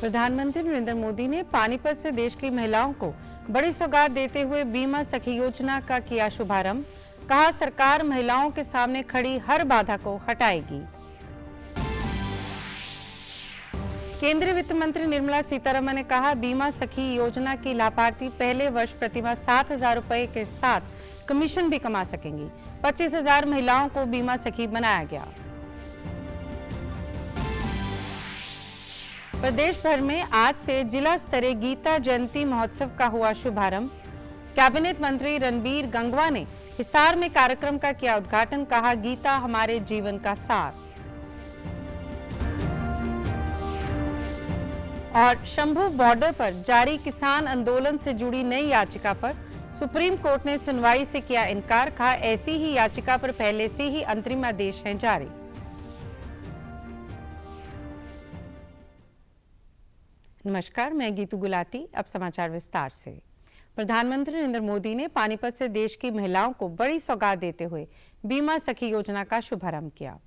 प्रधानमंत्री नरेंद्र मोदी ने पानीपत से देश की महिलाओं को बड़ी सौगात देते हुए बीमा सखी योजना का किया शुभारंभ। कहा, सरकार महिलाओं के सामने खड़ी हर बाधा को हटाएगी। केंद्रीय वित्त मंत्री निर्मला सीतारमण ने कहा, बीमा सखी योजना की लाभार्थी पहले वर्ष प्रतिमाह 7,000 रुपए के साथ कमीशन भी कमा सकेंगी। 25,000 महिलाओं को बीमा सखी बनाया गया। प्रदेश भर में आज से जिला स्तरीय गीता जयंती महोत्सव का हुआ शुभारंभ। कैबिनेट मंत्री रणबीर गंगवा ने हिसार में कार्यक्रम का किया उद्घाटन। कहा, गीता हमारे जीवन का सार। और शंभू बॉर्डर पर जारी किसान आंदोलन से जुड़ी नई याचिका पर सुप्रीम कोर्ट ने सुनवाई से किया इनकार। कहा, ऐसी ही याचिका पर पहले से ही अंतरिम आदेश हैं जारी। नमस्कार, मैं गीतू गुलाटी। अब समाचार विस्तार से। प्रधानमंत्री नरेंद्र मोदी ने पानीपत से देश की महिलाओं को बड़ी सौगात देते हुए बीमा सखी योजना का शुभारंभ किया।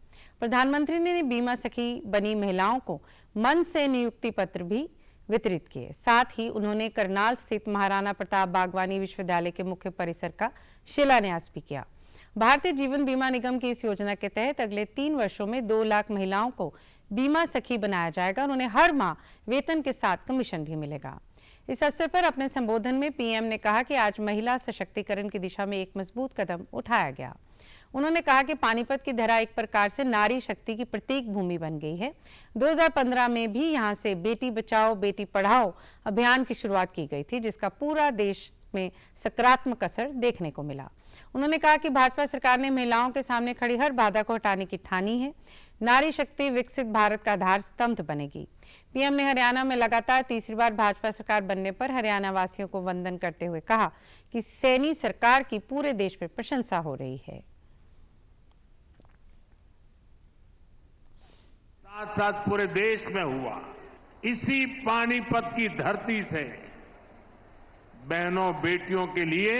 प्रधानमंत्री ने बीमा सखी बनी महिलाओं को मन से नियुक्ति पत्र भी वितरित किए। साथ ही उन्होंने करनाल स्थित महाराणा प्रताप बागवानी विश्वविद्यालय के मुख्य परिसर का शिलान्यास भी किया। भारतीय जीवन बीमा निगम की इस योजना के तहत अगले 3 वर्षों में 2 लाख महिलाओं को बीमा सखी बनाया जाएगा और उन्हें हर माह वेतन के साथ कमीशन भी मिलेगा। इस अवसर पर अपने संबोधन में पीएम ने कहा कि आज महिला सशक्तिकरण की दिशा में एक मजबूत कदम उठाया गया। उन्होंने कहा कि पानीपत की धरा एक प्रकार से नारी शक्ति की प्रतीक भूमि बन गई है। 2015 में भी यहां से बेटी बचाओ बेटी पढ़ाओ अभियान की शुरुआत की गई थी, जिसका पूरा देश में सकारात्मक असर देखने को मिला। उन्होंने कहा कि भाजपा सरकार ने महिलाओं के सामने खड़ी हर बाधा को हटाने की ठानी है। नारी शक्ति विकसित भारत का आधार स्तंभ बनेगी। पीएम ने हरियाणा में लगातार तीसरी बार भाजपा सरकार बनने पर हरियाणा वासियों को वंदन करते हुए कहा कि सैनी सरकार की पूरे देश में प्रशंसा हो रही है। साथ साथ पूरे देश में हुआ। इसी पानीपत की धरती से बहनों बेटियों के लिए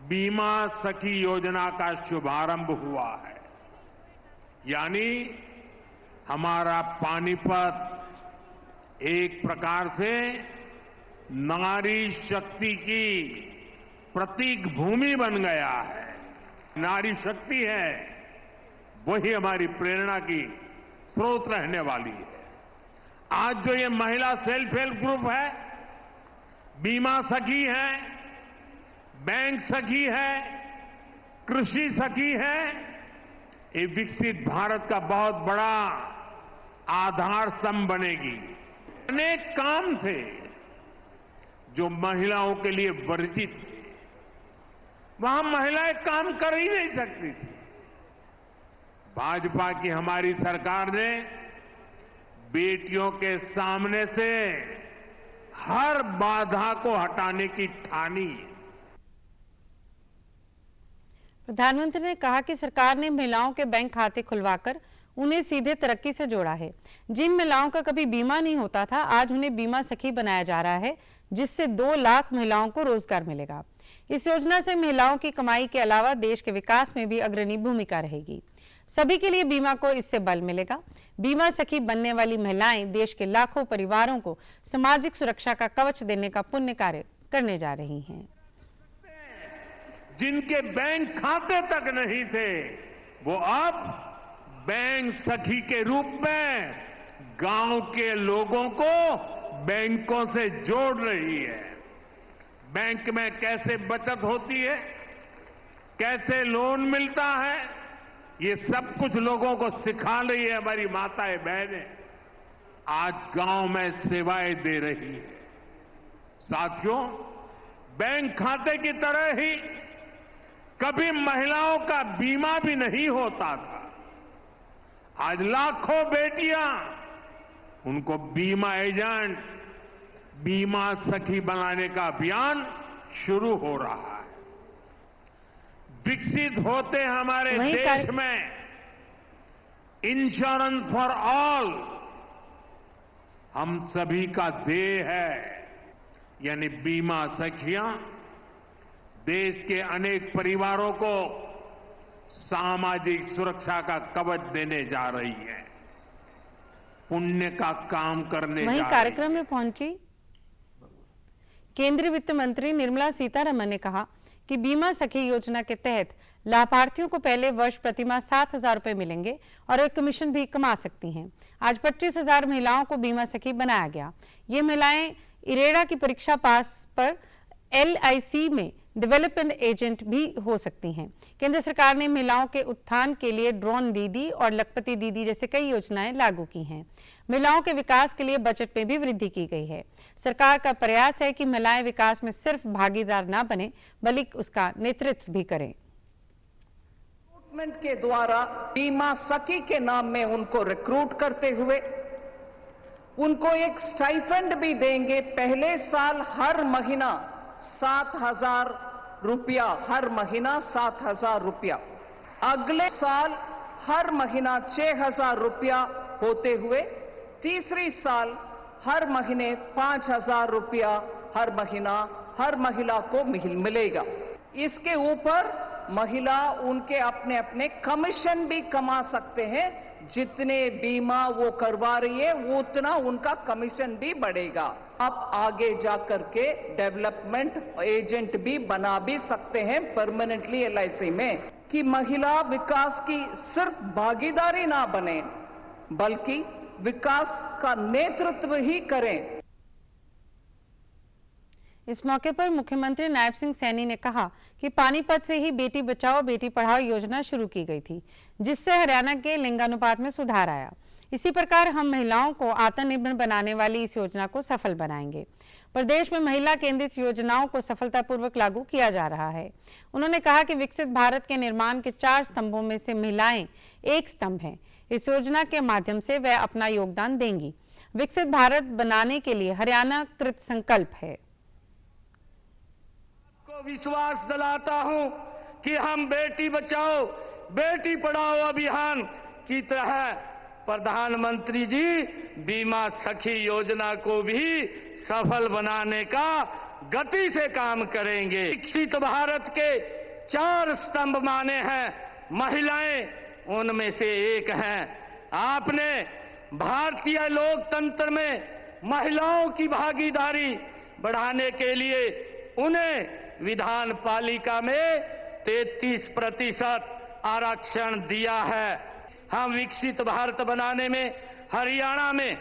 बीमा सखी योजना का शुभारंभ हुआ है। यानी हमारा पानीपत एक प्रकार से नारी शक्ति की प्रतीक भूमि बन गया है। नारी शक्ति है, वही हमारी प्रेरणा की स्रोत रहने वाली है। आज जो ये महिला सेल्फ हेल्प ग्रुप है, बीमा सखी है, बैंक सखी है, कृषि सखी है, ये विकसित भारत का बहुत बड़ा आधार स्तंभ बनेगी। अनेक काम थे जो महिलाओं के लिए वर्जित थे, वहां महिलाएं काम कर ही नहीं सकती थी। भाजपा की हमारी सरकार ने बेटियों के सामने से हर बाधा को हटाने की ठानी। प्रधानमंत्री ने कहा कि सरकार ने महिलाओं के बैंक खाते खुलवाकर उन्हें सीधे तरक्की से जोड़ा है। जिन महिलाओं का कभी बीमा नहीं होता था, आज उन्हें बीमा सखी बनाया जा रहा है, जिससे 2 लाख महिलाओं को रोजगार मिलेगा। इस योजना से महिलाओं की कमाई के अलावा देश के विकास में भी अग्रणी भूमिका रहेगी। सभी के लिए बीमा को इससे बल मिलेगा। बीमा सखी बनने वाली महिलाएं देश के लाखों परिवारों को सामाजिक सुरक्षा का कवच देने का पुण्य कार्य करने जा रही हैं। जिनके बैंक खाते तक नहीं थे, वो अब बैंक सखी के रूप में गांव के लोगों को बैंकों से जोड़ रही है। बैंक में कैसे बचत होती है, कैसे लोन मिलता है, ये सब कुछ लोगों को सिखा रही है हमारी माताएं बहनें। आज गांव में सेवाएं दे रही है। साथियों, बैंक खाते की तरह ही कभी महिलाओं का बीमा भी नहीं होता था। आज लाखों बेटियां, उनको बीमा एजेंट, बीमा सखी बनाने का अभियान शुरू हो रहा है। विकसित होते हमारे देश में इंश्योरेंस फॉर ऑल हम सभी का ध्येय है। यानी बीमा सखियां देश के अनेक परिवारों को सामाजिक सुरक्षा का कवच देने जा रही है। पुण्य का काम करने वहीं जा रही कार्यक्रम में पहुंची केंद्रीय वित्त मंत्री निर्मला सीतारमण ने कहा कि बीमा सखी योजना के तहत लाभार्थियों को पहले वर्ष प्रतिमाह 7,000 रुपए मिलेंगे और एक कमीशन भी कमा सकती हैं। आज 25,000 महिलाओं को बीमा सखी बनाया गया। ये महिलाएं इरेडा की परीक्षा पास पर LIC में डेवलपमेंट एजेंट भी हो सकती हैं। केंद्र सरकार ने महिलाओं के उत्थान के लिए ड्रोन दीदी और लखपति दीदी जैसे कई योजनाएं लागू की हैं। महिलाओं के विकास के लिए बजट में भी वृद्धि की गई है। सरकार का प्रयास है कि महिलाएं विकास में सिर्फ भागीदार न बने बल्कि उसका नेतृत्व भी करें। रिक्रूटमेंट के द्वारा बीमा सखी के नाम में उनको रिक्रूट करते हुए उनको एक स्टाइपेंड भी देंगे। पहले साल हर महीना 7,000 रुपया, हर महीना 7,000 रुपया, अगले साल हर महीना 6,000 रुपया होते हुए तीसरी साल हर महीने 5,000 रुपया हर महीना हर महिला को मिलेगा। इसके ऊपर महिला उनके अपने अपने कमीशन भी कमा सकते हैं। जितने बीमा वो करवा रही है उतना उनका कमीशन भी बढ़ेगा। आप आगे जाकर के डेवलपमेंट एजेंट भी बना भी सकते हैं परमानेंटली LIC में, कि महिला विकास की सिर्फ भागीदारी ना बने बल्कि विकास का नेतृत्व ही करें। इस मौके पर मुख्यमंत्री नायब सिंह सैनी ने कहा कि पानीपत से ही बेटी बचाओ बेटी पढ़ाओ योजना शुरू की गई थी, जिससे हरियाणा के लिंगानुपात में सुधार आया। इसी प्रकार हम महिलाओं को आत्मनिर्भर बनाने वाली इस योजना को सफल बनाएंगे। प्रदेश में महिला केंद्रित योजनाओं को सफलतापूर्वक लागू किया जा रहा है। उन्होंने कहा कि विकसित भारत के निर्माण के 4 स्तंभों में से महिलाएं एक स्तंभ हैं। इस योजना के माध्यम से वह अपना योगदान देंगी। विकसित भारत बनाने के लिए हरियाणा कृत संकल्प है। विश्वास दिलाता हूं कि हम बेटी बचाओ बेटी पढ़ाओ अभियान की तरह प्रधानमंत्री जी बीमा सखी योजना को भी सफल बनाने का गति से काम करेंगे। विकसित भारत के 4 स्तंभ माने हैं, महिलाएं उनमें से एक हैं। आपने भारतीय लोकतंत्र में महिलाओं की भागीदारी बढ़ाने के लिए उन्हें विधान पालिका में 33% आरक्षण दिया है। हम विकसित भारत बनाने में हरियाणा में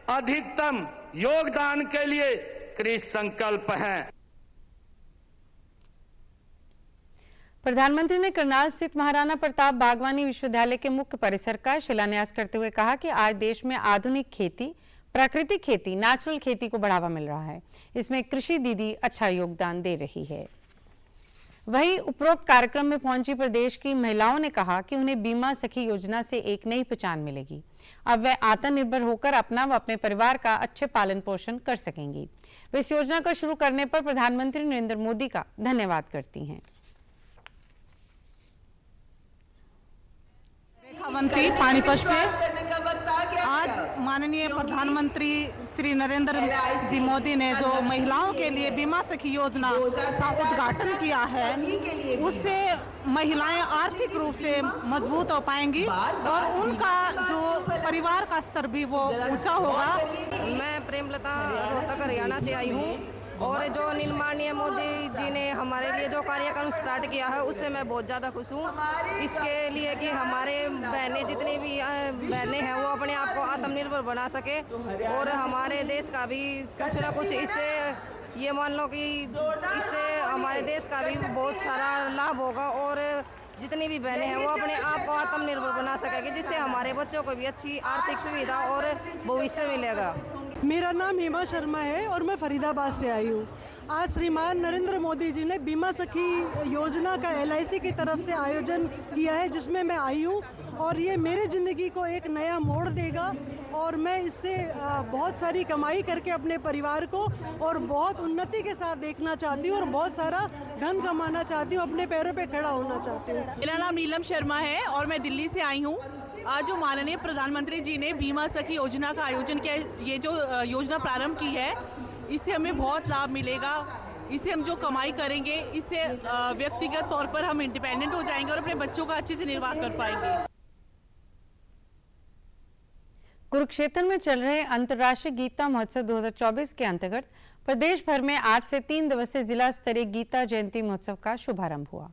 अधिकतम योगदान के लिए कृत संकल्प हैं। प्रधानमंत्री ने करनाल स्थित महाराणा प्रताप बागवानी विश्वविद्यालय के मुख्य परिसर का शिलान्यास करते हुए कहा कि आज देश में आधुनिक खेती, प्राकृतिक खेती, नेचुरल खेती को बढ़ावा मिल रहा है। इसमें कृषि दीदी अच्छा योगदान दे रही है। वहीं उपरोक्त कार्यक्रम में पहुंची प्रदेश की महिलाओं ने कहा कि उन्हें बीमा सखी योजना से एक नई पहचान मिलेगी। अब वह आत्मनिर्भर होकर अपना व अपने परिवार का अच्छे पालन पोषण कर सकेंगी। वे इस योजना को शुरू करने पर प्रधानमंत्री नरेंद्र मोदी का धन्यवाद करती हैं। मंत्री पानीपत से आज माननीय प्रधानमंत्री श्री नरेंद्र जी मोदी ने जो महिलाओं के लिए बीमा सखी योजना का उद्घाटन किया है, उससे महिलाएं आर्थिक रूप से मजबूत हो पाएंगी और उनका जो परिवार का स्तर भी वो ऊंचा होगा। मैं प्रेमलता रोहतक हरियाणा से आई हूँ और जो निर्माननीय मोदी जी ने हमारे लिए जो कार्यक्रम स्टार्ट किया है उससे मैं बहुत ज़्यादा खुश हूँ। इसके लिए कि हमारे बहनें जितनी भी बहनें हैं वो अपने आप को आत्मनिर्भर बना सके और हमारे देश का भी कुछ ना कुछ इससे ये मान लो कि इससे हमारे देश का भी बहुत सारा लाभ होगा और जितनी भी बहनें हैं वो अपने आप को आत्मनिर्भर बना सकेगी, जिससे हमारे बच्चों को भी अच्छी आर्थिक सुविधा और भविष्य मिलेगा। मेरा नाम हेमा शर्मा है और मैं फरीदाबाद से आई हूँ। आज श्रीमान नरेंद्र मोदी जी ने बीमा सखी योजना का LIC की तरफ से आयोजन किया है, जिसमें मैं आई हूँ और ये मेरे ज़िंदगी को एक नया मोड़ देगा और मैं इससे बहुत सारी कमाई करके अपने परिवार को और बहुत उन्नति के साथ देखना चाहती हूँ और बहुत सारा धन कमाना चाहती हूँ, अपने पैरों पे खड़ा होना चाहती हूँ। मेरा नाम नीलम शर्मा है और मैं दिल्ली से आई हूँ। आज जो माननीय प्रधानमंत्री जी ने बीमा सखी योजना का आयोजन किया, ये जो योजना प्रारंभ की है, इससे हमें बहुत लाभ मिलेगा। इससे हम जो कमाई करेंगे, इससे व्यक्तिगत तौर पर हम इंडिपेंडेंट हो जाएंगे और अपने बच्चों का अच्छे से निर्वाह कर पाएंगे। कुरुक्षेत्र में चल रहे अंतर्राष्ट्रीय गीता महोत्सव 2024 के अंतर्गत प्रदेश भर में आज से 3 दिवसीय जिला स्तरीय गीता जयंती महोत्सव का शुभारंभ हुआ।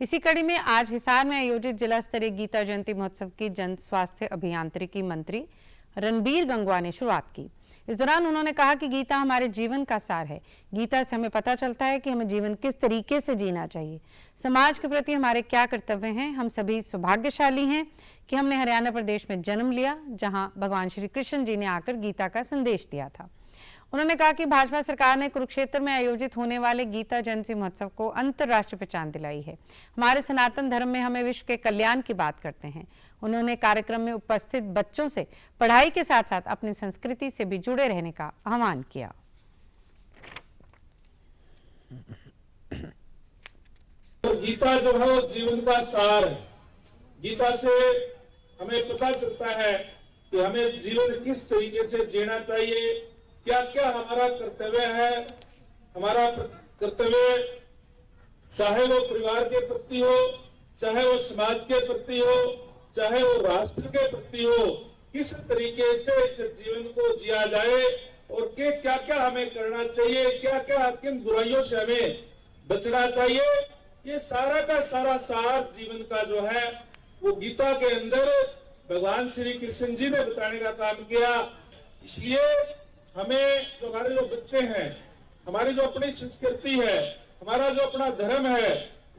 इसी कड़ी में आज हिसार में आयोजित जिला स्तरीय गीता जयंती महोत्सव की जन स्वास्थ्य अभियांत्रिकी मंत्री रणबीर गंगवा ने शुरुआत की। इस दौरान उन्होंने कहा कि गीता हमारे जीवन का सार है। गीता से हमें पता चलता है कि हमें जीवन किस तरीके से जीना चाहिए, समाज के प्रति हमारे क्या कर्तव्य हैं। हम सभी सौभाग्यशाली हैं कि हमने हरियाणा प्रदेश में जन्म लिया, जहां भगवान श्री कृष्ण जी ने आकर गीता का संदेश दिया था। उन्होंने कहा कि भाजपा सरकार ने कुरुक्षेत्र में आयोजित होने वाले गीता जयंती महोत्सव को अंतर्राष्ट्रीय पहचान दिलाई है। हमारे सनातन धर्म में हमें विश्व के कल्याण की बात करते हैं। उन्होंने कार्यक्रम में उपस्थित बच्चों से पढ़ाई के साथ साथ अपनी संस्कृति से भी जुड़े रहने का आह्वान किया। गीता जो है वो जीवन का सार है। गीता से हमें पता चलता है कि हमें जीवन किस तरीके से जीना चाहिए, क्या क्या हमारा कर्तव्य है। हमारा कर्तव्य चाहे वो परिवार के प्रति हो, चाहे वो समाज के प्रति हो, चाहे वो राष्ट्र के प्रति हो, किस तरीके से इस जीवन को जिया जाए और क्या क्या हमें करना चाहिए, क्या क्या किन बुराइयों से हमें बचना चाहिए, ये सारा का सारा सार जीवन का जो है वो गीता के अंदर भगवान श्री कृष्ण जी ने बताने का काम किया। इसलिए हमें जो हमारे जो बच्चे हैं, हमारी जो अपनी संस्कृति है, हमारा जो अपना धर्म है,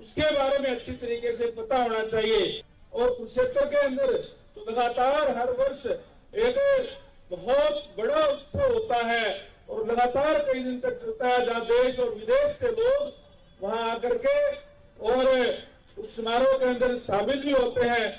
उसके बारे में अच्छी तरीके से पता होना चाहिए। और कुरुक्षेत्र के अंदर तो लगातार हर वर्ष एक बहुत बड़ा उत्सव होता है और लगातार कई दिन तक चलता है, जहाँ देश और विदेश से लोग वहां आकर के और उस समारोह के अंदर शामिल भी होते हैं।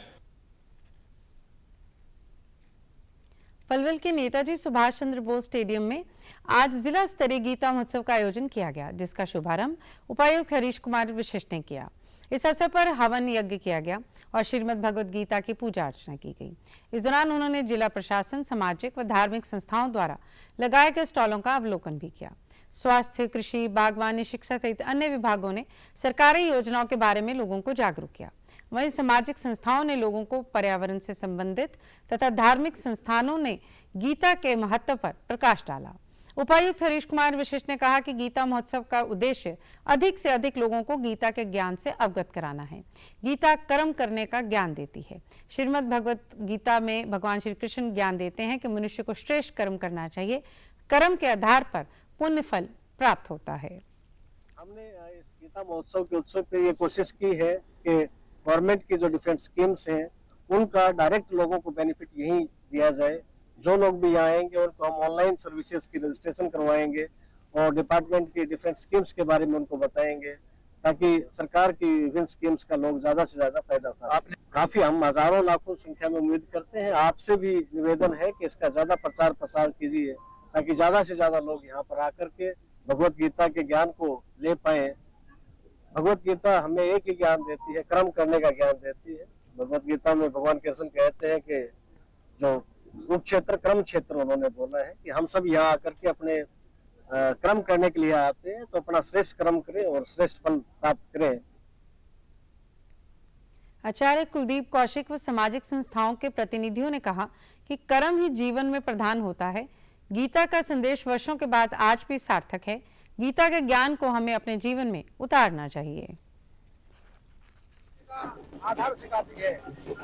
पलवल के नेताजी सुभाष चंद्र बोस स्टेडियम में आज जिला स्तरीय गीता महोत्सव का आयोजन किया गया, जिसका शुभारंभ उपायुक्त हरीश कुमार विशिष्ट ने किया। इस अवसर पर हवन यज्ञ किया गया और श्रीमद् भगवद गीता की पूजा अर्चना की गई। इस दौरान उन्होंने जिला प्रशासन, सामाजिक व धार्मिक संस्थाओं द्वारा लगाए गए स्टॉलों का अवलोकन भी किया। स्वास्थ्य, कृषि, बागवानी, शिक्षा सहित अन्य विभागों ने सरकारी योजनाओं के बारे में लोगों को जागरूक किया। वहीं सामाजिक संस्थाओं ने लोगों को पर्यावरण से संबंधित तथा धार्मिक संस्थानों ने गीता के महत्व पर प्रकाश डाला। उपायुक्त हरीश कुमार विशिष्ट ने कहा कि गीता महोत्सव का उद्देश्य अधिक से अधिक लोगों को गीता के ज्ञान से अवगत कराना है। गीता कर्म करने का ज्ञान देती है। श्रीमद् भगवद गीता में भगवान श्री कृष्ण ज्ञान देते हैं कि मनुष्य को श्रेष्ठ कर्म करना चाहिए। कर्म के आधार पर पुण्य फल प्राप्त होता है। हमने इस गीता महोत्सव के उत्सव पे ये कोशिश की है कि गवर्नमेंट की जो डिफरेंट स्कीम्स हैं उनका डायरेक्ट लोगों को बेनिफिट यहीं दिया जाए। जो लोग भी यहाँ आएंगे उनको हम ऑनलाइन सर्विसेज की रजिस्ट्रेशन करवाएंगे और डिपार्टमेंट की डिफरेंट स्कीम्स के बारे में उनको बताएंगे, ताकि सरकार की विभिन्न स्कीम्स का लोग ज्यादा से ज्यादा फायदा उठाएं। काफी हम हजारों लाखों संख्या में उम्मीद करते हैं। आपसे भी निवेदन है कि इसका ज्यादा प्रचार प्रसार कीजिए, ताकि ज्यादा से ज्यादा लोग यहाँ पर आकर के भगवत गीता के ज्ञान को ले पाए। भगवत गीता हमें एक ही ज्ञान देती है, कर्म करने का ज्ञान देती है। भगवत गीता में भगवान कृष्ण कहते हैं कि जो कुरुक्षेत्र कर्म क्षेत्र उन्होंने बोला है कि हम सब यहाँ आकर के अपने कर्म करने के लिए आते हैं, तो अपना श्रेष्ठ कर्म करें और श्रेष्ठ फल प्राप्त करें। आचार्य कुलदीप कौशिक व सामाजिक संस्थाओं के प्रतिनिधियों ने कहा कि कर्म ही जीवन में प्रधान होता है। गीता का संदेश वर्षों के बाद आज भी सार्थक है। गीता के ज्ञान को हमें अपने जीवन में उतारना चाहिए। आधार सिखाती है।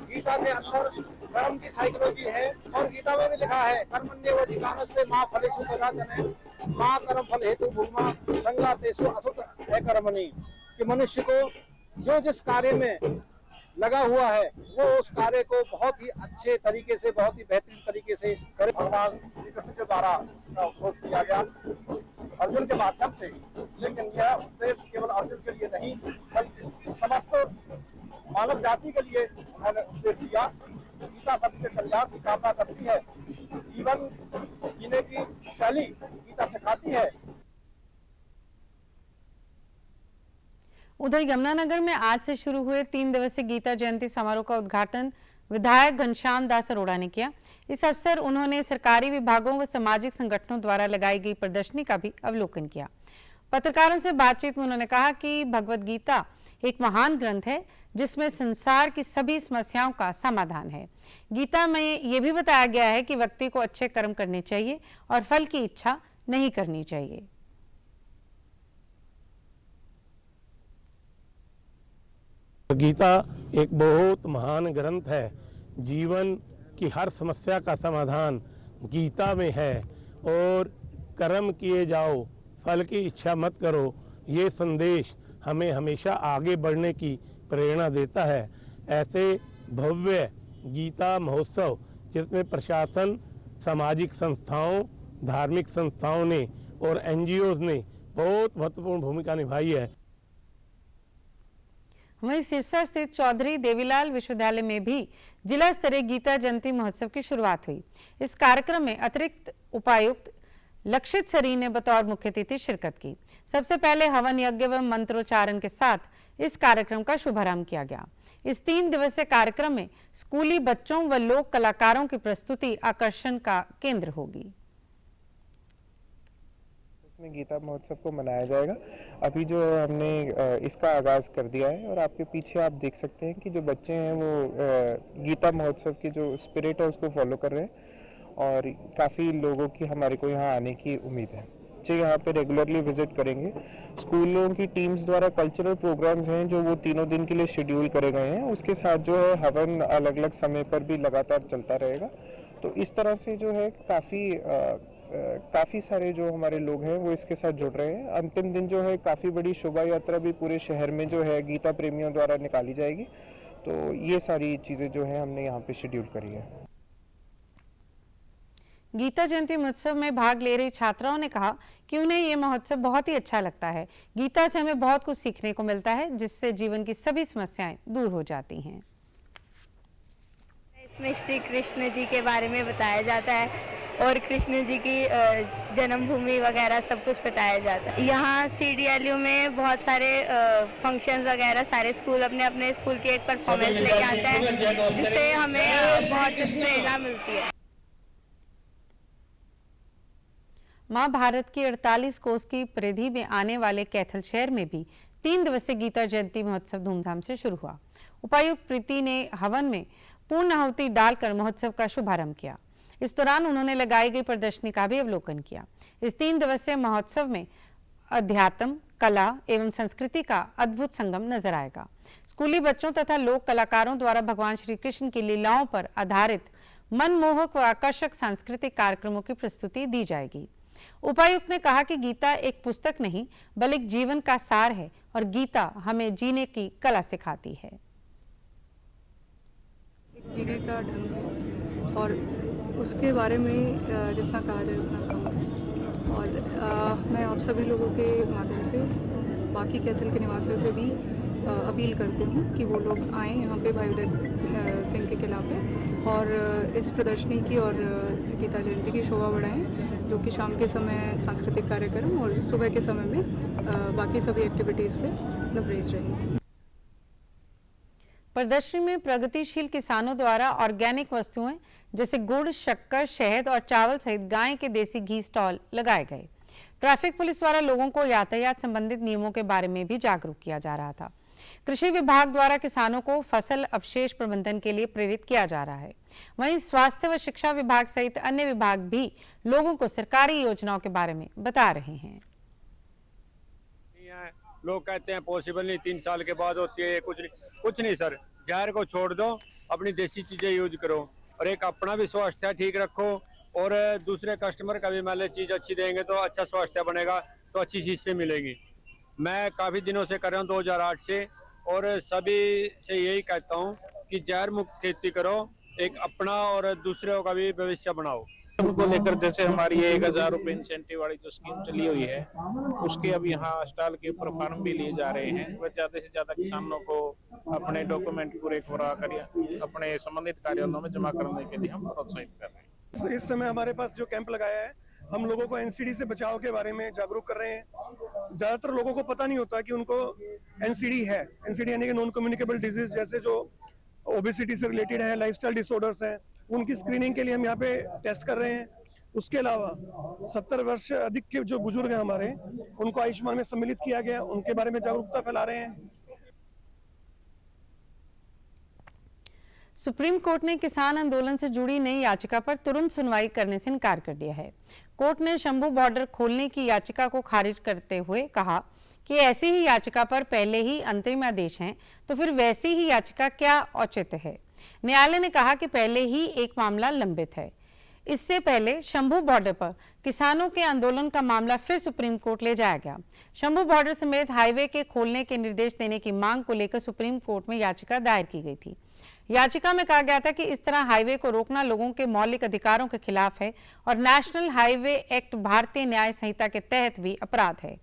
गीता के अंदर कर्म की साइकोलॉजी है और गीता में भी लिखा है कर्मण्येवाधिकारस्ते मा फलेषु कदाचन मा कर्म फल हेतु भूमा संगातेषु असुत अकर्मणि, कि मनुष्य को जो जिस कार्य में लगा हुआ है वो उस कार्य को बहुत ही अच्छे तरीके से, बहुत ही बेहतरीन तरीके से करे। भगवान श्री कृष्ण के द्वारा उपदेश किया गया अर्जुन के माध्यम से, लेकिन यह उपदेश केवल अर्जुन के लिए नहीं बल्कि समस्त मानव जाति के लिए उन्होंने उपदेश दिया। गीता सबके कल्याण की कामना करती है। जीवन जीने की शैली गीता सिखाती है। उधर यमुनानगर में आज से शुरू हुए 3 दिवसीय गीता जयंती समारोह का उद्घाटन विधायक घनश्याम दास अरोड़ा ने किया। इस अवसर उन्होंने सरकारी विभागों व सामाजिक संगठनों द्वारा लगाई गई प्रदर्शनी का भी अवलोकन किया। पत्रकारों से बातचीत में उन्होंने कहा कि भगवद गीता एक महान ग्रंथ है जिसमें संसार की सभी समस्याओं का समाधान है। गीता में ये भी बताया गया है कि व्यक्ति को अच्छे कर्म करने चाहिए और फल की इच्छा नहीं करनी चाहिए। गीता एक बहुत महान ग्रंथ है। जीवन की हर समस्या का समाधान गीता में है। और कर्म किए जाओ, फल की इच्छा मत करो, ये संदेश हमें हमेशा आगे बढ़ने की प्रेरणा देता है। ऐसे भव्य गीता महोत्सव जिसमें प्रशासन, सामाजिक संस्थाओं, धार्मिक संस्थाओं ने और एनजीओज ने बहुत महत्वपूर्ण भूमिका निभाई है। वहीं सिरसा स्थित चौधरी देवीलाल विश्वविद्यालय में भी जिला स्तरीय गीता जयंती महोत्सव की शुरुआत हुई। इस कार्यक्रम में अतिरिक्त उपायुक्त लक्षित सरी ने बतौर मुख्य अतिथि शिरकत की। सबसे पहले हवन यज्ञ व मंत्रोच्चारण के साथ इस कार्यक्रम का शुभारंभ किया गया। इस 3 दिवसीय कार्यक्रम में स्कूली बच्चों व लोक कलाकारों की प्रस्तुति आकर्षण का केंद्र होगी। इसमें गीता महोत्सव को मनाया जाएगा। अभी जो हमने इसका आगाज़ कर दिया है और आपके पीछे आप देख सकते हैं कि जो बच्चे हैं वो गीता महोत्सव की जो स्पिरिट है उसको फॉलो कर रहे हैं और काफ़ी लोगों की हमारे को यहाँ आने की उम्मीद है। बच्चे यहाँ पे रेगुलरली विजिट करेंगे। स्कूलों की टीम्स द्वारा कल्चरल प्रोग्राम्स हैं जो वो 3 दिन के लिए शेड्यूल करे गए हैं। उसके साथ जो है हवन अलग अलग समय पर भी लगातार चलता रहेगा। तो इस तरह से जो है काफ़ी सारे जो हमारे लोग हैं वो इसके साथ जुड़ रहे हैं। अंतिम दिन जो है काफ़ी बड़ी शोभा यात्रा भी पूरे शहर में जो है गीता प्रेमियों द्वारा निकाली जाएगी। तो ये सारी चीज़ें जो है हमने यहाँ पे शेड्यूल करी है। गीता जयंती महोत्सव में भाग ले रही छात्राओं ने कहा कि उन्हें ये महोत्सव बहुत ही अच्छा लगता है। गीता से हमें बहुत कुछ सीखने को मिलता है जिससे जीवन की सभी समस्याएं दूर हो जाती हैं। इसमें श्री कृष्ण जी के बारे में बताया जाता है और कृष्ण जी की जन्मभूमि वगैरह सब कुछ बताया जाता है। यहाँ CDLU में बहुत सारे फंक्शंस वगैरह सारे स्कूल अपने अपने स्कूल की एक परफॉर्मेंस लेके आते हैं जिससे हमें बहुत प्रेरणा मिलती है। मां भारत की 48 कोस की परिधि में आने वाले कैथल शहर में भी 3 दिवसीय गीता जयंती महोत्सव धूमधाम से शुरू हुआ। उपायुक्त प्रीति ने हवन में पूर्ण आहुति डालकर महोत्सव का शुभारंभ किया। इस दौरान उन्होंने लगाई गई प्रदर्शनी का भी अवलोकन किया। इस 3 दिवसीय महोत्सव में अध्यात्म, कला एवं संस्कृति का अद्भुत संगम नजर आएगा। स्कूली बच्चों तथा लोक कलाकारों द्वारा भगवान श्री कृष्ण की लीलाओं पर आधारित मनमोहक व आकर्षक सांस्कृतिक कार्यक्रमों की प्रस्तुति दी जाएगी। उपायुक्त ने कहा कि गीता एक पुस्तक नहीं बल्कि जीवन का सार है और गीता हमें जीने की कला सिखाती है। जीने का ढंग है और उसके बारे में जितना कहा जाए उतना कम है। और मैं आप सभी लोगों के माध्यम से बाकी कैथल के निवासियों से भी अपील करती हूँ कि वो लोग आएँ यहाँ पे भाई उदय सिंह के किला पे और इस प्रदर्शनी की और गीता जयंती की शोभा बढ़ाएं, जो कि शाम के समय सांस्कृतिक कार्यक्रम और सुबह के समय में बाकी सभी एक्टिविटीज़ से लबरेज रहेंगी। प्रदर्शनी में प्रगतिशील किसानों द्वारा ऑर्गेनिक वस्तुएं जैसे गुड़, शक्कर, शहद और चावल सहित गाय के देसी घी स्टॉल लगाए गए। ट्रैफिक पुलिस द्वारा लोगों को यातायात संबंधित नियमों के बारे में भी जागरूक किया जा रहा था। कृषि विभाग द्वारा किसानों को फसल अवशेष प्रबंधन के लिए प्रेरित किया जा रहा है। वहीं स्वास्थ्य व शिक्षा विभाग सहित अन्य विभाग भी लोगों को सरकारी योजनाओं के बारे में बता रहे हैं। लोग कहते हैं पॉसिबल नहीं, 3 साल के बाद होती है, कुछ नहीं सर। जहर को छोड़ दो, अपनी देसी चीजें यूज करो और एक अपना भी स्वास्थ्य ठीक रखो और दूसरे कस्टमर का भी मान ली चीज अच्छी देंगे तो अच्छा स्वास्थ्य बनेगा, तो अच्छी चीज से मिलेगी। मैं काफी दिनों से कर रहा हूँ 2008 से और सभी से यही कहता हूँ कि जहर मुक्त खेती करो, एक अपना और दूसरों का भी भविष्य बनाओ। को लेकर जैसे हमारी ये 1000 रुपए इंसेंटिव वाली जो स्कीम चली हुई है उसके अब यहाँ स्टॉल के ऊपर फॉर्म भी लिए जा रहे हैं। वह ज्यादा से ज्यादा किसानों को अपने डॉक्यूमेंट पूरे करा कर अपने संबंधित कार्यालयों में जमा करने के लिए हम प्रोत्साहित कर रहे हैं। इस समय हमारे पास जो कैंप लगाया है, हम लोगों को एनसीडी से बचाव के बारे में जागरूक कर रहे हैं। ज्यादातर लोगों को पता नहीं होता कि उनको एनसीडी है। एनसीडी यानी कि नॉन कम्युनिकेबल डिजीज जैसे जो ओबेसिटी से रिलेटेड है, लाइफस्टाइल डिसऑर्डर्स हैं, उनकी स्क्रीनिंग के लिए हम यहाँ पे टेस्ट कर रहे हैं। उसके अलावा 70 वर्ष अधिक के जो बुजुर्ग हैं हमारे, उनको आयुष्मान में सम्मिलित किया गया, उनके बारे में जागरूकता फैला रहे हैं। सुप्रीम कोर्ट ने किसान आंदोलन से जुड़ी नई याचिका पर तुरंत सुनवाई करने से इनकार कर दिया है। कोर्ट ने शंभू बॉर्डर खोलने की याचिका को खारिज करते हुए कहा कि ऐसी ही याचिका पर पहले ही अंतरिम आदेश हैं, तो फिर वैसी ही याचिका क्या औचित्य है। न्यायालय ने कहा कि पहले ही एक मामला लंबित है। इससे पहले शंभू बॉर्डर पर किसानों के आंदोलन का मामला फिर सुप्रीम कोर्ट ले जाया गया। शंभू बॉर्डर समेत हाईवे के खोलने के निर्देश देने की मांग को लेकर सुप्रीम कोर्ट में याचिका दायर की गई थी। याचिका में कहा गया था कि इस तरह हाईवे को रोकना लोगों के मौलिक अधिकारों के खिलाफ है और नेशनल हाईवे एक्ट भारतीय न्याय संहिता के तहत भी अपराध है।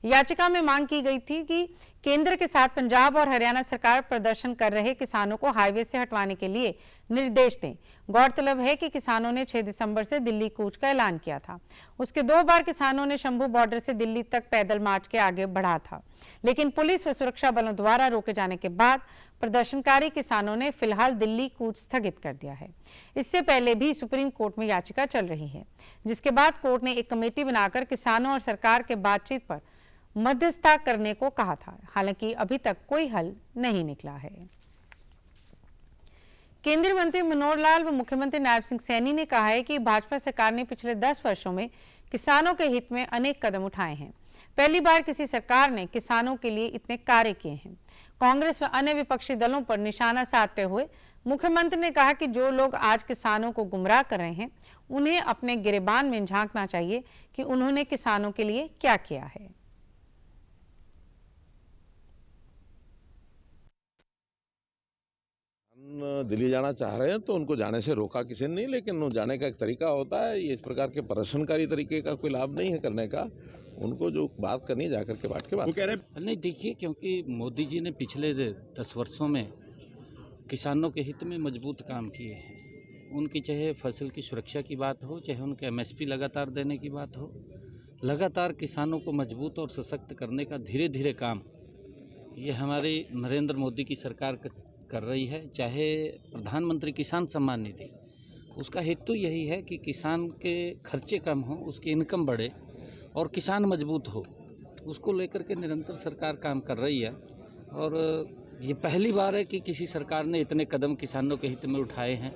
याचिका में मांग की गई थी कि केंद्र के साथ पंजाब और हरियाणा सरकार प्रदर्शन कर रहे किसानों को हाईवे से हटवाने के लिए निर्देश दें। गौरतलब है कि किसानों ने 6 दिसंबर से दिल्ली कूच का ऐलान किया था। उसके 2 बार किसानों ने शंभू बॉर्डर से दिल्ली तक पैदल मार्च के आगे बढ़ा था, लेकिन पुलिस व सुरक्षा बलों द्वारा रोके जाने के बाद प्रदर्शनकारी किसानों ने फिलहाल दिल्ली कूच स्थगित कर दिया है। इससे पहले भी सुप्रीम कोर्ट में याचिका चल रही है, जिसके बाद कोर्ट ने एक कमेटी बनाकर किसानों और सरकार के बातचीत पर मध्यस्थता करने को कहा था। हालांकि अभी तक कोई हल नहीं निकला है। केंद्रीय मंत्री मनोहर लाल व मुख्यमंत्री नायब सिंह सैनी ने कहा है कि भाजपा सरकार ने पिछले 10 वर्षों में किसानों के हित में अनेक कदम उठाए हैं। पहली बार किसी सरकार ने किसानों के लिए इतने कार्य किए हैं। कांग्रेस व अन्य विपक्षी दलों पर निशाना साधते हुए मुख्यमंत्री ने कहा कि जो लोग आज किसानों को गुमराह कर रहे हैं, उन्हें अपने गिरेबान में झांकना चाहिए कि उन्होंने किसानों के लिए क्या किया है। दिल्ली जाना चाह रहे हैं तो उनको जाने से रोका किसी ने नहीं, लेकिन जाने का एक तरीका होता है। ये इस प्रकार के प्रदर्शनकारी तरीके का कोई लाभ नहीं है करने का। उनको जो बात करनी है जाकर के बैठ के बात करें। नहीं, देखिए, क्योंकि मोदी जी ने पिछले 10 वर्षों में किसानों के हित में मजबूत काम किए हैं। उनकी चाहे फसल की सुरक्षा की बात हो, चाहे उनके MSP लगातार देने की बात हो, लगातार किसानों को मजबूत और सशक्त करने का धीरे धीरे काम ये हमारी नरेंद्र मोदी की सरकार कर रही है। चाहे प्रधानमंत्री किसान सम्मान निधि, उसका हेतु यही है कि किसान के खर्चे कम हो, उसकी इनकम बढ़े और किसान मजबूत हो। उसको लेकर के निरंतर सरकार काम कर रही है और ये पहली बार है कि किसी सरकार ने इतने कदम किसानों के हित में उठाए हैं।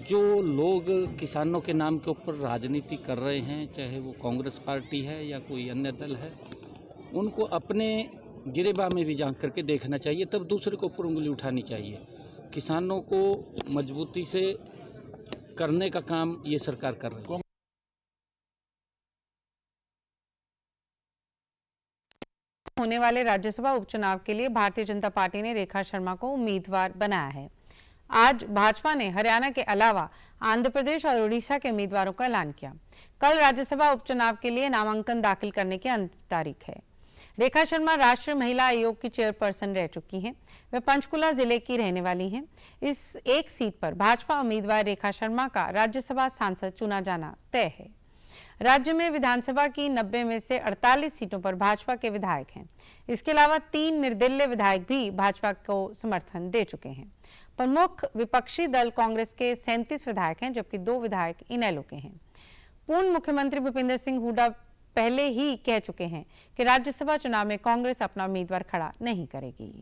जो लोग किसानों के नाम के ऊपर राजनीति कर रहे हैं, चाहे वो कांग्रेस पार्टी है या कोई अन्य दल है, उनको अपने गिरेबान में भी झांक करके देखना चाहिए, तब दूसरे को ऊपर उंगली उठानी चाहिए। किसानों को मजबूती से करने का काम ये सरकार कर रही है। होने वाले राज्यसभा उपचुनाव के लिए भारतीय जनता पार्टी ने रेखा शर्मा को उम्मीदवार बनाया है। आज भाजपा ने हरियाणा के अलावा आंध्र प्रदेश और उड़ीसा के उम्मीदवारों का ऐलान किया। कल राज्यसभा उपचुनाव के लिए नामांकन दाखिल करने की अंतिम तारीख है। रेखा शर्मा राष्ट्रीय महिला आयोग की चेयरपर्सन रह चुकी हैं। वे पंचकुला जिले की रहने वाली हैं। इस एक सीट पर भाजपा उम्मीदवार रेखा शर्मा का राज्यसभा सांसद चुना जाना तय है। राज्य में विधानसभा की 90 में से 48 सीटों पर भाजपा के विधायक हैं। इसके अलावा 3 निर्दलीय विधायक भी भाजपा को समर्थन दे चुके हैं। प्रमुख विपक्षी दल कांग्रेस के 37 विधायक हैं, जबकि 2 विधायक इनेलो के हैं। पूर्व मुख्यमंत्री भूपेंद्र सिंह हुड्डा पहले ही कह चुके हैं कि राज्यसभा चुनाव में कांग्रेस अपना उम्मीदवार खड़ा नहीं करेगी।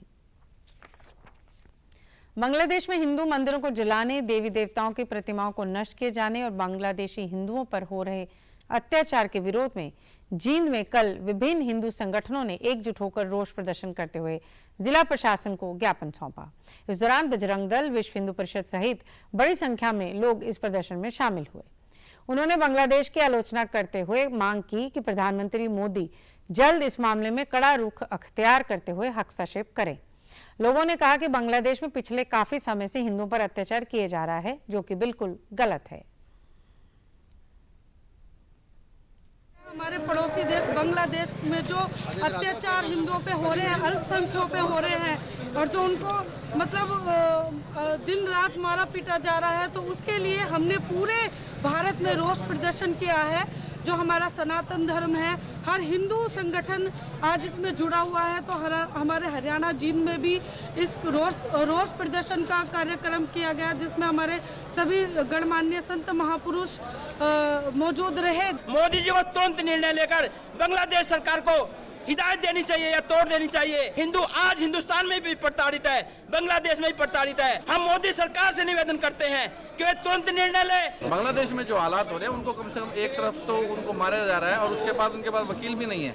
बांग्लादेश में हिंदू मंदिरों को जलाने, देवी देवताओं की प्रतिमाओं को नष्ट किए जाने और बांग्लादेशी हिंदुओं पर हो रहे अत्याचार के विरोध में जींद में कल विभिन्न हिंदू संगठनों ने एकजुट होकर रोष प्रदर्शन करते हुए जिला प्रशासन को ज्ञापन सौंपा। इस दौरान बजरंग दल, विश्व हिंदू परिषद सहित बड़ी संख्या में लोग इस प्रदर्शन में शामिल हुए। उन्होंने बांग्लादेश की आलोचना करते हुए मांग की कि प्रधानमंत्री मोदी जल्द इस मामले में कड़ा रुख अख्तियार करते हुए हस्तक्षेप करें। लोगों ने कहा कि बांग्लादेश में पिछले काफी समय से हिंदुओं पर अत्याचार किए जा रहा है, जो कि बिल्कुल गलत है। हमारे पड़ोसी देश बांग्लादेश में जो अत्याचार हिंदुओं पे हो रहे हैं, अल्पसंख्यकों पे हो रहे हैं और जो उनको मतलब दिन रात मारा पीटा जा रहा है, तो उसके लिए हमने पूरे भारत में रोष प्रदर्शन किया है। जो हमारा सनातन धर्म है, हर हिंदू संगठन आज इसमें जुड़ा हुआ है। तो हमारे हरियाणा जींद में भी इस रोष प्रदर्शन का कार्यक्रम किया गया, जिसमें हमारे सभी गणमान्य संत महापुरुष मौजूद रहे। मोदी जी को तुरंत निर्णय लेकर बांग्लादेश सरकार को हिदायत देनी चाहिए या तोड़ देनी चाहिए। हिंदू आज हिंदुस्तान में भी प्रताड़ित है, बांग्लादेश में भी प्रताड़ित है। हम मोदी सरकार से निवेदन करते हैं कि वे तुरंत निर्णय ले। बांग्लादेश में जो हालात हो रहे हैं उनको कम से कम एक तरफ तो उनको मारा जा रहा है और उसके बाद उनके पास वकील भी नहीं है,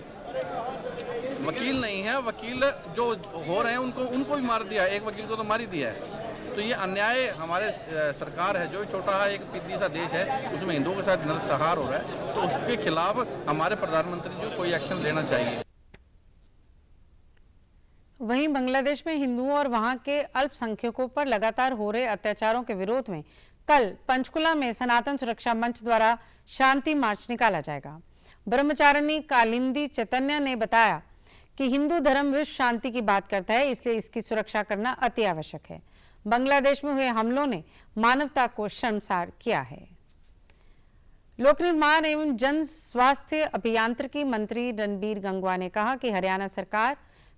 वकील जो हो रहे हैं उनको भी मार दिया, एक वकील को तो मार ही दिया है। तो ये अन्याय हमारे सरकार है जो छोटा है एक पिद्दी सा देश है उसमें हिंदुओं के साथ नरसंहार हो रहा है, तो उसके खिलाफ हमारे प्रधानमंत्री जी को कोई एक्शन लेना चाहिए। वहीं बांग्लादेश में हिंदुओं और वहां के अल्पसंख्यकों पर लगातार हो रहे अत्याचारों के विरोध में कल पंचकुला में सनातन सुरक्षा मंच द्वारा शांति मार्च निकाला जाएगा। ब्रह्मचारिणी कालिंदी चैतन्य ने बताया कि हिंदू धर्म विश्व शांति की बात करता है, इसलिए इसकी सुरक्षा करना अति आवश्यक है। बांग्लादेश में हुए हमलों ने मानवता को शर्मसार किया है। लोक निर्माण एवं जन स्वास्थ्य अभियांत्रिकी मंत्री रणबीर गंगवा ने कहा कि हरियाणा सरकार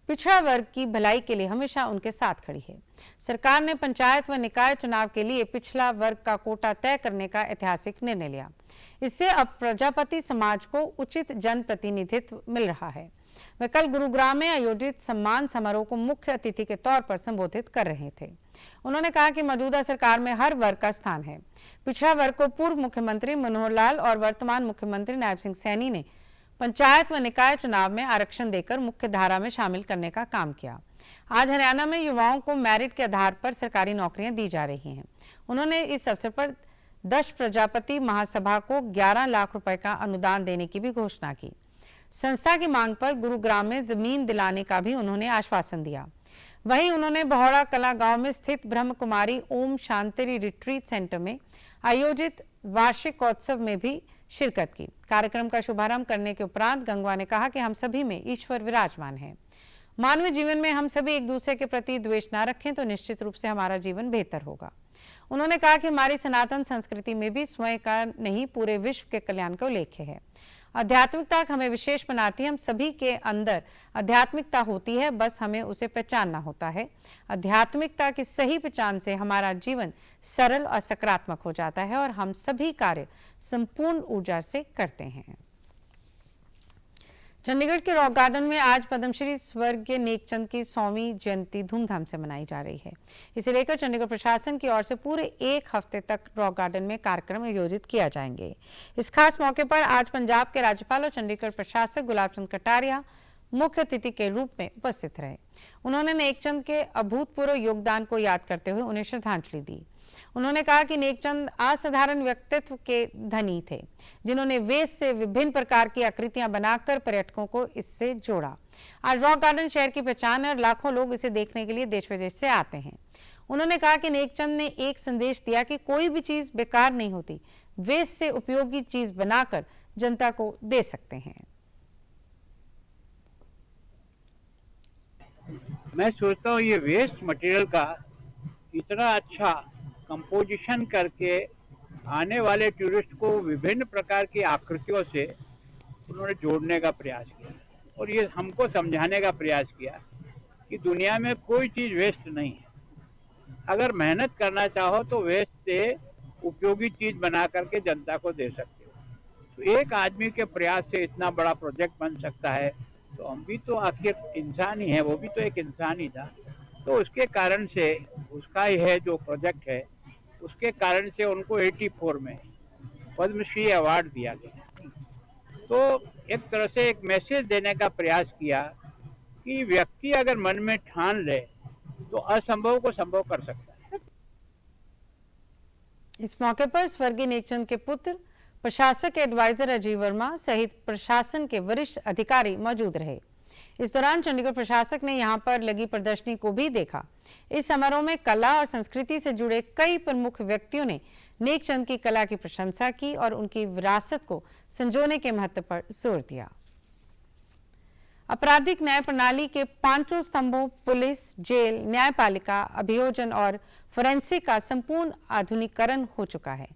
पिछड़ा वर्ग की भलाई के लिए हमेशा उनके साथ खड़ी है। सरकार ने पंचायत व निकाय चुनाव के लिए पिछड़ा वर्ग का कोटा तय करने का ऐतिहासिक निर्णय लिया। इससे अब प्रजापति समाज को उचित जनप्रतिनिधित्व मिल रहा है। वे कल गुरुग्राम में आयोजित सम्मान समारोह को मुख्य अतिथि के तौर पर संबोधित कर रहे थे। उन्होंने कहा कि मौजूदा सरकार में हर वर्ग का स्थान है। पिछड़ा वर्ग को पूर्व मुख्यमंत्री मनोहर लाल और वर्तमान मुख्यमंत्री नायब सिंह सैनी ने पंचायत व निकाय चुनाव में आरक्षण देकर मुख्य धारा में शामिल करने का काम किया। आज हरियाणा में युवाओं को मेरिट के आधार पर सरकारी नौकरियां दी जा रही हैं। उन्होंने इस अवसर पर 10 प्रजापति महासभा को 11 लाख रुपए का अनुदान देने की भी घोषणा की। संस्था की मांग पर गुरुग्राम में जमीन दिलाने का भी उन्होंने आश्वासन दिया। वहीं उन्होंने बहौड़ा कला गांव में स्थित ब्रह्म कुमारी ओम शांति रिट्रीट सेंटर में आयोजित वार्षिकोत्सव में भी शिरकत की। कार्यक्रम का शुभारंभ करने के उपरांत गंगवा ने कहा कि हम सभी में ईश्वर विराजमान है। मानवीय जीवन में हम सभी एक दूसरे के प्रति द्वेष न रखें तो निश्चित रूप से हमारा जीवन बेहतर होगा। उन्होंने कहा कि हमारी सनातन संस्कृति में भी स्वयं का नहीं पूरे विश्व के कल्याण का उल्लेख है। आध्यात्मिकता हमें विशेष बनाती है। हम सभी के अंदर आध्यात्मिकता होती है, बस हमें उसे पहचानना होता है। आध्यात्मिकता की सही पहचान से हमारा जीवन सरल और सकारात्मक हो जाता है और हम सभी कार्य संपूर्ण ऊर्जा से करते हैं। चंडीगढ़ के रॉक गार्डन में आज पद्मश्री स्वर्गीय नेकचंद की 100वीं जयंती धूमधाम से मनाई जा रही है। इसे लेकर चंडीगढ़ प्रशासन की ओर से पूरे एक हफ्ते तक रॉक गार्डन में कार्यक्रम आयोजित किया जाएंगे। इस खास मौके पर आज पंजाब के राज्यपाल और चंडीगढ़ प्रशासक गुलाब चंद कटारिया मुख्य अतिथि के रूप में उपस्थित रहे। उन्होंने नेकचंद के अभूतपूर्व योगदान को याद करते हुए उन्हें श्रद्धांजलि दी। उन्होंने कहा कि नेकचंद असाधारण व्यक्तित्व के धनी थे, जिन्होंने वेस्ट से विभिन्न प्रकार की आकृतियां बनाकर पर्यटकों को इससे जोड़ा। आज रॉक गार्डन शहर की पहचान है और लाखों लोग इसे देखने के लिए देश विदेश से आते हैं। उन्होंने कहा कि नेकचंद ने एक संदेश दिया कि कोई भी चीज बेकार नहीं होती, वेस्ट से उपयोगी चीज बनाकर जनता को दे सकते हैं। मैं सोचता हूँ ये वेस्ट मटेरियल का इतना अच्छा कंपोजिशन करके आने वाले टूरिस्ट को विभिन्न प्रकार की आकृतियों से उन्होंने जोड़ने का प्रयास किया और ये हमको समझाने का प्रयास किया कि दुनिया में कोई चीज़ वेस्ट नहीं है। अगर मेहनत करना चाहो तो वेस्ट से उपयोगी चीज़ बना करके जनता को दे सकते हो। तो एक आदमी के प्रयास से इतना बड़ा प्रोजेक्ट बन सकता है, तो हम भी तो आखिर इंसान ही है, वो भी तो एक इंसान ही था। तो उसके कारण से उसका ही है जो प्रोजेक्ट है, उसके कारण से उनको 84 में पद्मश्री अवार्ड दिया गया। तो एक तरह से एक मैसेज देने का प्रयास किया कि व्यक्ति अगर मन में ठान ले तो असंभव को संभव कर सकता है। इस मौके पर स्वर्गीय नेकचंद के पुत्र प्रशासक एडवाइजर अजीव वर्मा सहित प्रशासन के वरिष्ठ अधिकारी मौजूद रहे। इस दौरान चंडीगढ़ प्रशासक ने यहां पर लगी प्रदर्शनी को भी देखा। इस समारोह में कला और संस्कृति से जुड़े कई प्रमुख व्यक्तियों ने नेकचंद की कला की प्रशंसा की और उनकी विरासत को संजोने के महत्व पर जोर दिया। आपराधिक न्याय प्रणाली के 5 स्तंभों पुलिस, जेल, न्यायपालिका, अभियोजन और फोरेंसिक का संपूर्ण आधुनिकीकरण हो चुका है।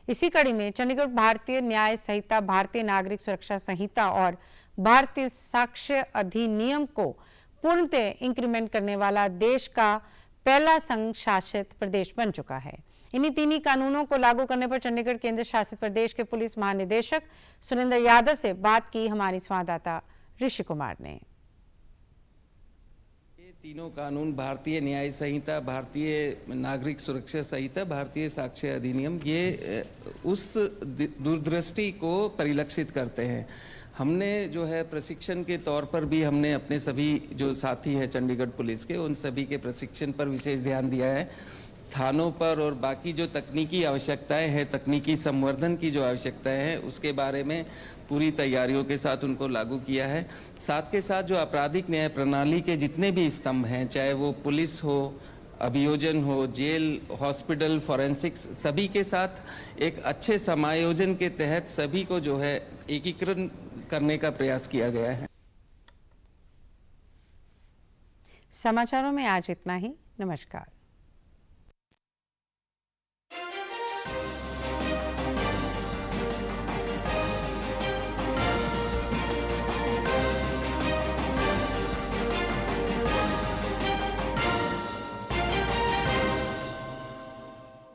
इसी कड़ी में चंडीगढ़ भारतीय न्याय संहिता, भारतीय नागरिक सुरक्षा संहिता और भारतीय साक्ष्य अधिनियम को पूर्णतः इंक्रीमेंट करने वाला देश का पहला संघ शासित प्रदेश बन चुका है। इन्हीं तीनों कानूनों को लागू करने पर चंडीगढ़ केंद्र शासित प्रदेश के पुलिस महानिदेशक सुरेंद्र यादव से बात की हमारी संवाददाता ऋषि कुमार ने। तीनों कानून, भारतीय न्याय संहिता, भारतीय नागरिक सुरक्षा संहिता, भारतीय साक्ष्य अधिनियम, ये उस दूरदृष्टि को परिलक्षित करते हैं। हमने जो है प्रशिक्षण के तौर पर भी हमने अपने सभी जो साथी हैं चंडीगढ़ पुलिस के, उन सभी के प्रशिक्षण पर विशेष ध्यान दिया है। थानों पर और बाकी जो तकनीकी आवश्यकताएं हैं, तकनीकी संवर्धन की जो आवश्यकताएं हैं, उसके बारे में पूरी तैयारियों के साथ उनको लागू किया है। साथ के साथ जो आपराधिक न्याय प्रणाली के जितने भी स्तंभ हैं, चाहे वो पुलिस हो, अभियोजन हो, जेल, हॉस्पिटल, फॉरेंसिक्स, सभी के साथ एक अच्छे समायोजन के तहत सभी को जो है एकीकरण करने का प्रयास किया गया है। समाचारों में आज इतना ही। नमस्कार।